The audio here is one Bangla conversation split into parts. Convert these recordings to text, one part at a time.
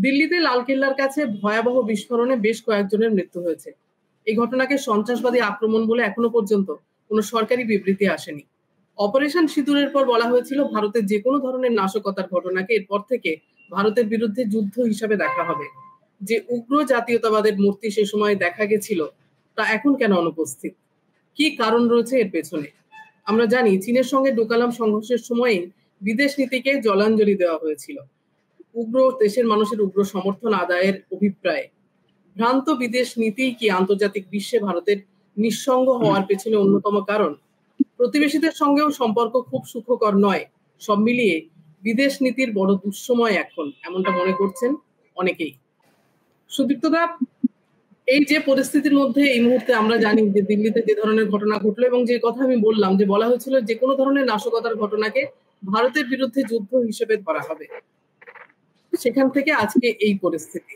দিল্লিতে লালকেল্লার কাছে ভয়াবহ বিস্ফোরণে বেশ কয়েকজনের মৃত্যু হয়েছে। এই ঘটনাকে সন্ত্রাসবাদী আক্রমণ বলে এখনো পর্যন্ত কোনো সরকারি বিবৃতি আসেনি। অপারেশন সিঁদুরের পর বলা হয়েছিল ভারতের যে কোনো ধরনের নাশকতার ঘটনাকে এরপর থেকে ভারতের বিরুদ্ধে যুদ্ধ হিসাবে দেখা হবে। যে উগ্র জাতীয়তাবাদের মূর্তি সে সময় দেখা গেছিল তা এখন কেন অনুপস্থিত? কি কারণ রয়েছে এর পেছনে? আমরা জানি চীনের সঙ্গে ডোকালাম সংঘর্ষের সময়ে বিদেশ নীতিকে জলাঞ্জলি দেওয়া হয়েছিল উগ্র দেশের মানুষের উগ্র সমর্থন আদায়ের অভিপ্রায়ে। ভ্রান্ত বিদেশ নীতি কি আন্তর্জাতিক বিশ্বে ভারতের নিঃসঙ্গ হওয়ার পেছনে অন্যতম কারণ? প্রতিবেশীদের সঙ্গেও সম্পর্ক খুব সুখকর নয়। সব মিলিয়ে বিদেশ নীতির বড় দুঃসময় এখন, এমনটা মনে করছেন অনেকেই। সুদীপ্তদা, এই যে পরিস্থিতির মধ্যে এই মুহূর্তে আমরা জানি যে দিল্লিতে যে ধরনের ঘটনা ঘটলো এবং যে কথা আমি বললাম যে বলা হয়েছিল যে কোনো ধরনের নাশকতার ঘটনাকে ভারতের বিরুদ্ধে যুদ্ধ হিসেবে ধরা হবে, সেখান থেকে আজকে এই পরিস্থিতি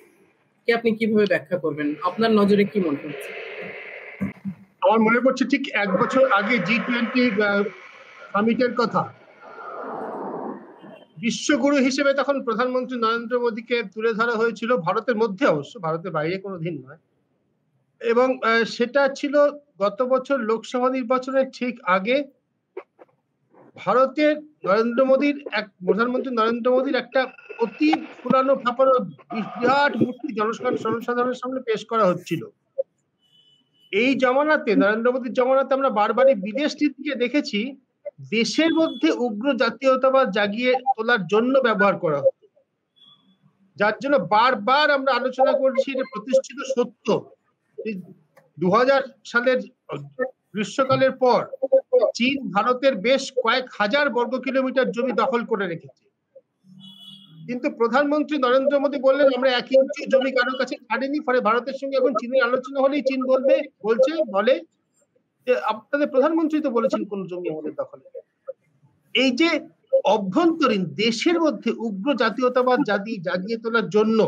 কে আপনি কিভাবে ব্যাখ্যা করবেন? আপনার নজরে কি মনে হচ্ছে? আমার মনে পড়ছে ঠিক 1 বছর আগে G20 সামিটের কথা। বিশ্বগুরু হিসেবে তখন প্রধানমন্ত্রী নরেন্দ্র মোদীকে তুলে ধরা হয়েছিল, ভারতের মধ্যে অবশ্য, ভারতের বাইরে কোনোদিন নয়। এবং সেটা ছিল গত বছর লোকসভা নির্বাচনের ঠিক আগে ভারতের প্রধানমন্ত্রী নরেন্দ্র মোদীর একটা অতি পুরানো ফাঁপানো বিরাট মূর্তি জনসাধারণের সামনে পেশ করা হচ্ছিল। এই জমানাতে, নরেন্দ্র মোদীর জমানাতে আমরা বারবারই বিদেশ নীতিকে দেখেছি দেশের মধ্যে উগ্র জাতীয়তাবাদ জাগিয়ে তোলার জন্য ব্যবহার করা হতো, যার জন্য বারবার আমরা আলোচনা করছি এটা প্রতিষ্ঠিত সত্য। 2000 সালের গ্রীষ্মকালের পর চীন ভারতের বেশ কয়েক হাজার বর্গ কিলোমিটার জমি দখল করে রেখেছে, কিন্তু প্রধানমন্ত্রী নরেন্দ্র মোদী বললেন আমরা 1 ইঞ্চি জমি কারোর কাছে ছাড়িনি। ফলে ভারতের সঙ্গে এখন চীনের আলোচনা হলেই চীন বলে যে আপনাদের প্রধানমন্ত্রী তো বলেছেন কোন জমি আমাদের দখলে। এই যে অভ্যন্তরীণ দেশের মধ্যে উগ্র জাতীয়তাবাদ জাগিয়ে তোলার জন্য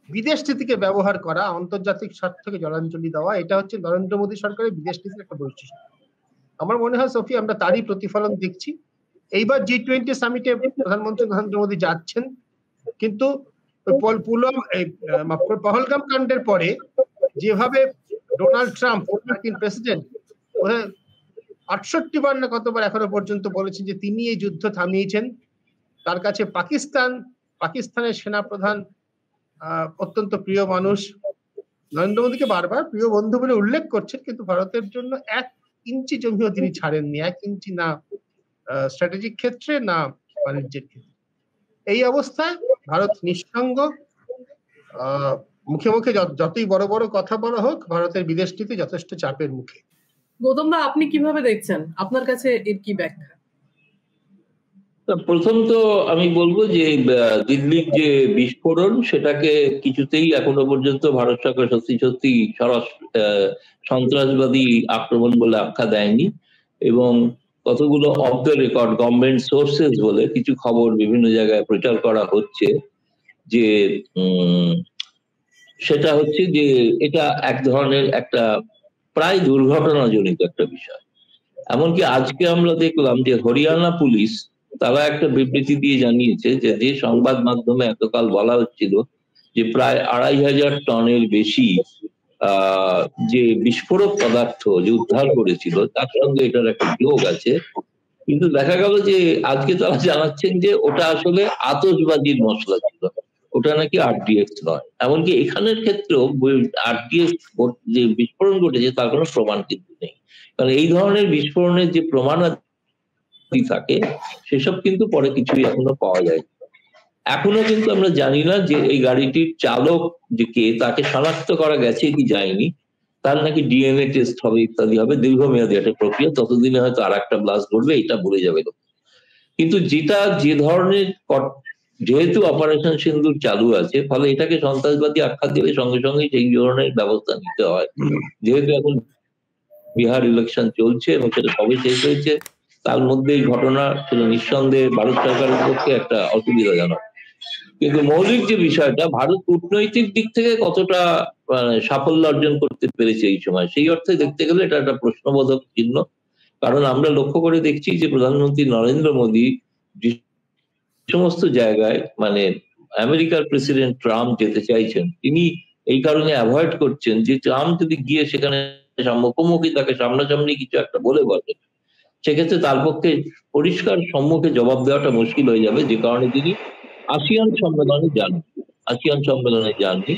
বিদেশ নীতিকে ব্যবহার করা, আন্তর্জাতিক স্বার্থকে জলাঞ্জলি দেওয়া, এটা হচ্ছে নরেন্দ্র মোদী সরকারের বিদেশ নীতির একটা বৈশিষ্ট্য। আমার মনে হয় সফি, আমরা তারই প্রতিফলন দেখছি। এইবার G20 সামিটে প্রধানমন্ত্রী নরেন্দ্র মোদী যাচ্ছেন, কিন্তু পহলগাম কাণ্ডের পরে যেভাবে ডোনাল্ড ট্রাম্প, মার্কিন প্রেসিডেন্ট, 68 বার না কতবার এখনো পর্যন্ত বলেছেন যে তিনি এই যুদ্ধ থামিয়েছেন। তার কাছে পাকিস্তানের সেনাপ্রধান অত্যন্ত প্রিয় মানুষ, নরেন্দ্র মোদীকে বারবার প্রিয় বন্ধু বলে উল্লেখ করছেন, কিন্তু ভারতের জন্য 1 ইঞ্চি জমিও তিনি ছাড়েননি, 1 ইঞ্চি, না স্ট্র্যাটেজিক ক্ষেত্রে না বাণিজ্যের ক্ষেত্রে। এই অবস্থায় ভারত নিঃসঙ্গ। মুখে মুখে যতই বড় বড় কথা বলা হোক, ভারতের বিদেশ নীতি যথেষ্ট চাপের মুখে। গৌতম দা, আপনি কিভাবে দেখছেন? আপনার কাছে এর কি ব্যাখ্যা? প্রথম তো আমি বলবো যে দিল্লির যে বিস্ফোরণ, সেটাকে কিছুতেই এখনো পর্যন্ত ভারত সরকার সত্যি সন্ত্রাসবাদী আক্রমণ বলে আখ্যা দেয়নি, এবং কতগুলো of the record government sources বলে কিছু খবর বিভিন্ন জায়গায় প্রচার করা হচ্ছে যে সেটা হচ্ছে যে এটা এক ধরনের একটা প্রায় দুর্ঘটনাজনিত একটা বিষয়। এমনকি আজকে আমরা দেখলাম যে হরিয়ানা পুলিশ তারা একটা বিবৃতি দিয়ে জানিয়েছে যে সংবাদ মাধ্যমে এতকাল বলা হচ্ছিল যে প্রায় 2500 টনের বেশি যে বিস্ফোরক পদার্থ যে উদ্ধার করেছিল তার সঙ্গে এটার একটা যোগ আছে, কিন্তু দেখা গেল যে আজকে তারা জানাচ্ছেন যে ওটা আসলে আতশবাজির মশলা ছিল, ওটা নাকি RDX নয়। এমনকি এখানের ক্ষেত্রেও RDX যে বিস্ফোরণ ঘটেছে তার কোনো প্রমাণ কিন্তু নেই, কারণ এই ধরনের বিস্ফোরণের যে প্রমাণ থাকে সেসব কিন্তু পরে কিছুই এখনো পাওয়া যায়। এখনো কিন্তু আমরা জানি না যে এই গাড়িটির চালক যে কে, তাকে শনাক্ত করা গেছে কি যায়নি, তার নাকি DNA টেস্ট হবে ইত্যাদি হবে, দীর্ঘমেয়াদী একটা প্রক্রিয়া, ততদিনে হয়তো আর একটা ব্লাস্ট ঘটবে, এটা ভুলে যাবে। কিন্তু যে ধরনের, যেহেতু অপারেশন সিন্দুর চালু আছে, ফলে এটাকে সন্ত্রাসবাদী আখ্যা দিলে সঙ্গে সঙ্গে সেই ধরনের ব্যবস্থা নিতে হয়। যেহেতু এখন বিহার ইলেকশন চলছে এবং সেটা সবে শেষ হয়েছে, তার মধ্যে এই ঘটনা ছিল নিঃসন্দেহে ভারত সরকারের পক্ষে একটা অসুবিধাজনক। কিন্তু মৌলিক যে বিষয়টা, ভারত কূটনৈতিক দিক থেকে কতটা সাফল্য অর্জন করতে পেরেছে এই সময়, সেই অর্থে দেখতে গেলে এটা একটা প্রশ্নবোধক চিহ্ন। কারণ আমরা লক্ষ্য করে দেখছি যে প্রধানমন্ত্রী নরেন্দ্র মোদী যে সমস্ত জায়গায় আমেরিকার প্রেসিডেন্ট ট্রাম্প যেতে চাইছেন, তিনি এই কারণে অ্যাভয়েড করছেন যে ট্রাম্প যদি গিয়ে সেখানে মুখোমুখি তাকে সামনাসামনি কিছু একটা বলে সেক্ষেত্রে তার পক্ষে পরিষ্কার সম্মুখে জবাব দেওয়াটা মুশকিল হয়ে যাবে, যে কারণে তিনি আসিয়ান সম্মেলনে যাননি।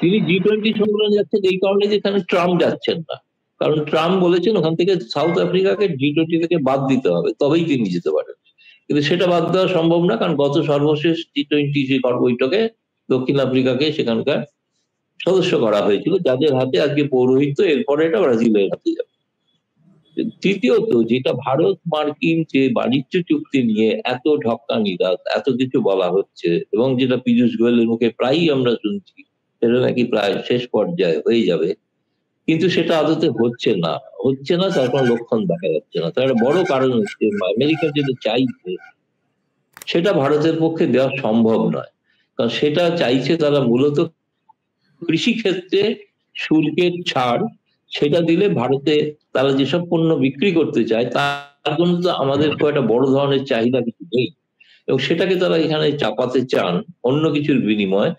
তিনি G20 সম্মেলনে যাচ্ছেন এই কারণে যে এখানে ট্রাম্প যাচ্ছেন না, কারণ ট্রাম্প বলেছেন ওখান থেকে সাউথ আফ্রিকাকে G20 থেকে বাদ দিতে হবে, তবেই তিনি যেতে পারেন। কিন্তু সেটা বাদ দেওয়া সম্ভব না, কারণ গত সর্বশেষ G20 যে বৈঠকে দক্ষিণ আফ্রিকাকে সেখানকার সদস্য করা হয়েছিল, যাদের হাতে আজকে পৌরোহিত্য, এরপরে এটা ব্রাজিলের হাতে যাবে। তৃতীয়ত, যেটা ভারত মার্কিন যে বাণিজ্য চুক্তি নিয়ে এত ঢক্কা নিরাজ, এত কিছু বলা হচ্ছে, এবং যেটা পীযূষ গোয়েলের মুখে প্রায়ই আমরা শুনছি সেটা নাকি প্রায় শেষ পর্যায়ে হয়ে যাবে, কিন্তু সেটা আদতে হচ্ছে না, তার কোনো লক্ষণ দেখা যাচ্ছে না। তার বড় কারণ হচ্ছে আমেরিকা যেটা চাইছে সেটা ভারতের পক্ষে দেওয়া সম্ভব নয়, কারণ সেটা চাইছে তারা মূলত কৃষি ক্ষেত্রে শুল্কের ছাড়, সেটা দিলে ভারতে তারা যেসব পণ্য বিক্রি করতে চায় তার জন্য তো আমাদের খুব একটা বড় ধরনের চাহিদা কিছু নেই, এবং সেটাকে তারা এখানে চাপাতে চান অন্য কিছুর বিনিময়ে।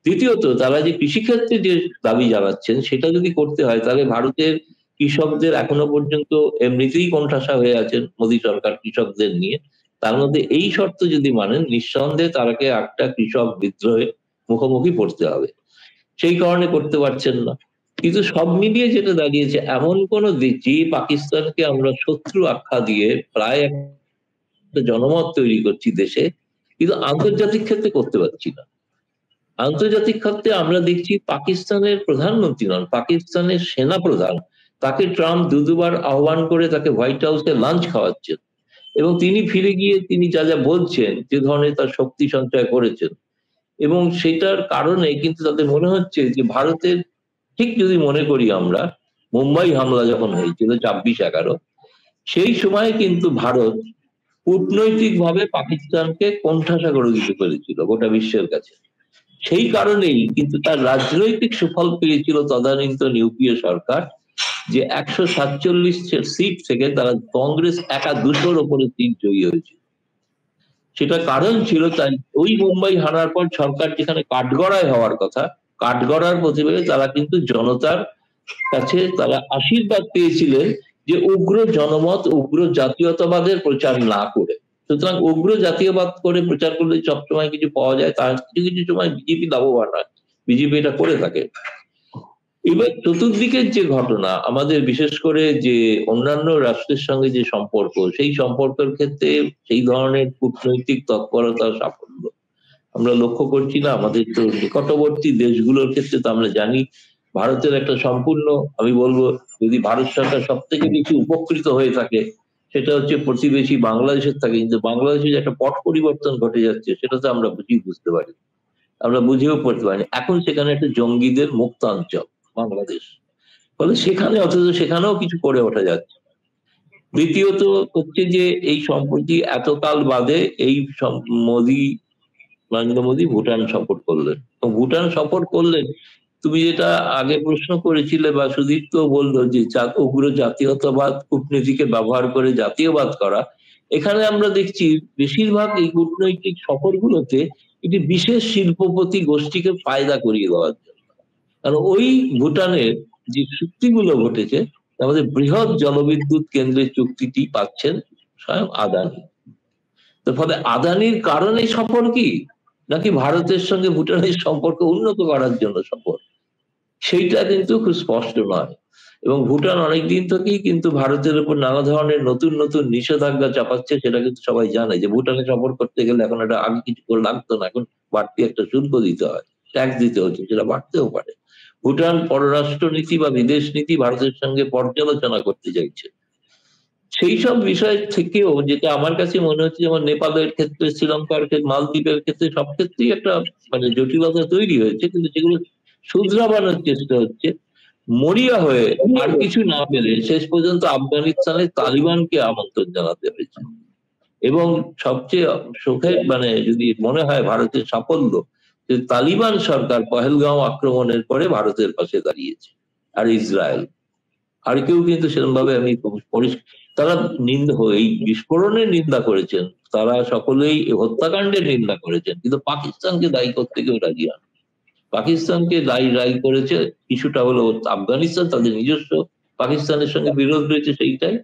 দ্বিতীয়ত, তারা যে কৃষিক্ষেত্রে যে দাবি জানাচ্ছেন সেটা যদি করতে হয়, তাহলে ভারতের কৃষকদের এখনো পর্যন্ত এমনিতেই কোণঠাসা হয়ে আছেন মোদী সরকার কৃষকদের নিয়ে, তার মধ্যে এই শর্ত যদি মানেন, নিঃসন্দেহে তারাকে একটা কৃষক বিদ্রোহে মুখোমুখি পড়তে হবে, সেই কারণে করতে পারছেন না। কিন্তু সব মিলিয়ে যেটা দাঁড়িয়েছে, এমন কোন যে পাকিস্তানকে আমরা শত্রু আখ্যা দিয়ে প্রায় একটা জনমত তৈরি করছি দেশে, কিন্তু আন্তর্জাতিক ক্ষেত্রে করতে পারছি না। আন্তর্জাতিক ক্ষেত্রে আমরা দেখছি পাকিস্তানের প্রধানমন্ত্রী নন, পাকিস্তানের সেনা প্রধান, তাকে ট্রাম্প দুবার আহ্বান করে তাকে হোয়াইট হাউসে লাঞ্চ খাওয়াচ্ছেন, এবং তিনি ফিরে গিয়ে তিনি যা যা বলছেন, যে ধরনের তার শক্তি সঞ্চয় করেছেন, এবং সেটার কারণে কিন্তু তাদের মনে হচ্ছে যে ভারতের, ঠিক যদি মনে করি আমরা মুম্বাই হামলা যখন হয়েছিল 26/11, সেই সময় কিন্তু ভারত কূটনৈতিকভাবে পাকিস্তানকে কোণঠাসা করে দিতে পেরেছিল গোটা বিশ্বের কাছে। সেই কারণেই কিন্তু তার রাজনৈতিক সুফল পেয়েছিল তদানীন্তন ইউপিএ সরকার, যে 147 সিট থেকে তারা কংগ্রেস একা 200-র উপরে সিট জয়ী হয়েছিল। সেটা কারণ ছিল তাই ওই মুম্বাই হারার পর সরকার যেখানে কাঠগড়ায় হওয়ার কথা, কাঠগড়ার প্রতিবাদে তারা কিন্তু জনতার কাছে তারা আশীর্বাদ পেয়েছিলেন যে উগ্র জনমত, উগ্র জাতীয়তাবাদের প্রচার না করে। সুতরাং উগ্র জাতীয়বাদ করে প্রচার করলে সবসময় কিছু পাওয়া যায়, তার কিছু কিছু সময় বিজেপি লাভবান হয়, বিজেপি এটা করে থাকে। এবার চতুর্দিকের যে ঘটনা, আমাদের বিশেষ করে যে অন্যান্য রাষ্ট্রের সঙ্গে যে সম্পর্ক, সেই সম্পর্কের ক্ষেত্রে সেই ধরনের কূটনৈতিক তৎপরতা সাফল্য আমরা লক্ষ্য করছি না। আমাদের তো নিকটবর্তী দেশগুলোর ক্ষেত্রে তো আমরা জানি ভারতের একটা সম্পূর্ণ, আমি বলবো যদি ভারত সরকার সব থেকে বেশি উপকৃত হয়ে থাকে সেটা হচ্ছে প্রতিবেশী বাংলাদেশের থাকে, কিন্তু বাংলাদেশে যে একটা পট পরিবর্তন ঘটে যাচ্ছে সেটা তো আমরা বুঝতে পারি, আমরা বুঝেও পড়তে পারি। এখন সেখানে একটা জঙ্গিদের মুক্ত অঞ্চল বাংলাদেশ, ফলে সেখানে অথচ সেখানেও কিছু করে ওঠা যাচ্ছে। দ্বিতীয়ত হচ্ছে যে এই সম্প্রতি এতকাল বাদে এই নরেন্দ্র মোদী ভুটান সফর করলেন, ভুটান সফর করলেন। তুমি যেটা আগে প্রশ্ন করেছিলে বা সুদীপ্ত বললো যে উগ্র জাতীয়তাবাদ কূটনীতিকে ব্যবহার করে জাতীয়বাদ করা, এখানে আমরা দেখছি বেশিরভাগ এই কূটনৈতিক সফরগুলোতে একটি বিশেষ শিল্পপতি গোষ্ঠীকে ফায়দা করিয়ে দেওয়ার জন্য। কারণ ওই ভুটানের যে চুক্তিগুলো ঘটেছে, আমাদের বৃহৎ জলবিদ্যুৎ কেন্দ্রের চুক্তিটি পাচ্ছেন স্বয়ং আদানি। তো ফলে আদানির কারণে সফর কি, নাকি ভারতের সঙ্গে ভুটানের সম্পর্ক উন্নত করার জন্য সফর, সেইটা কিন্তু খুব স্পষ্ট নয়। এবং ভুটান অনেকদিন থেকেই কিন্তু ভারতের উপর নানা ধরনের নতুন নতুন নিষেধাজ্ঞা চাপাচ্ছে, সেটা কিন্তু সবাই জানে যে ভুটানে সফর করতে গেলে এখন একটা আগে কিছু করে লাগতো না, এখন বাড়তি একটা শুল্ক দিতে হয়, ট্যাক্স দিতে হচ্ছে, সেটা বাড়তেও পারে। ভুটান পররাষ্ট্র নীতি বা বিদেশ নীতি ভারতের সঙ্গে পর্যালোচনা করতে চাইছে। সেই সব বিষয় থেকেও যেটা আমার কাছে মনে হচ্ছে, যেমন নেপালের ক্ষেত্রে, শ্রীলঙ্কার ক্ষেত্রে, মালদ্বীপের ক্ষেত্রে সব ক্ষেত্রেই একটা জটিলতা তৈরি হয়েছে, কিন্তু যেগুলো শুধরাবার চেষ্টা হচ্ছে। মরিয়া হয়ে আর কিছু না পেলে শেষ পর্যন্ত আফগানিস্তানের তালিবানকে আমন্ত্রণ জানাতে হয়েছে। এবং সবচেয়ে সুখের যদি মনে হয় ভারতের সাফল্য, যে তালিবান সরকার পহেলগাঁও আক্রমণের পরে ভারতের পাশে দাঁড়িয়েছে, আর ইসরায়েল, আর কেউ কিন্তু সেরকম ভাবে আমি তারা এই বিস্ফোরণের নিন্দা করেছেন, তারা সকলেই হত্যাকাণ্ডের নিন্দা করেছেন, কিন্তু পাকিস্তানকে দায়ী করতে কেউ রাজি হন। পাকিস্তানকে দায়ী করেছে কিছুটা হলো আফগানিস্তান, তাদের নিজস্ব পাকিস্তানের সঙ্গে বিরোধ রয়েছে সেইটাই,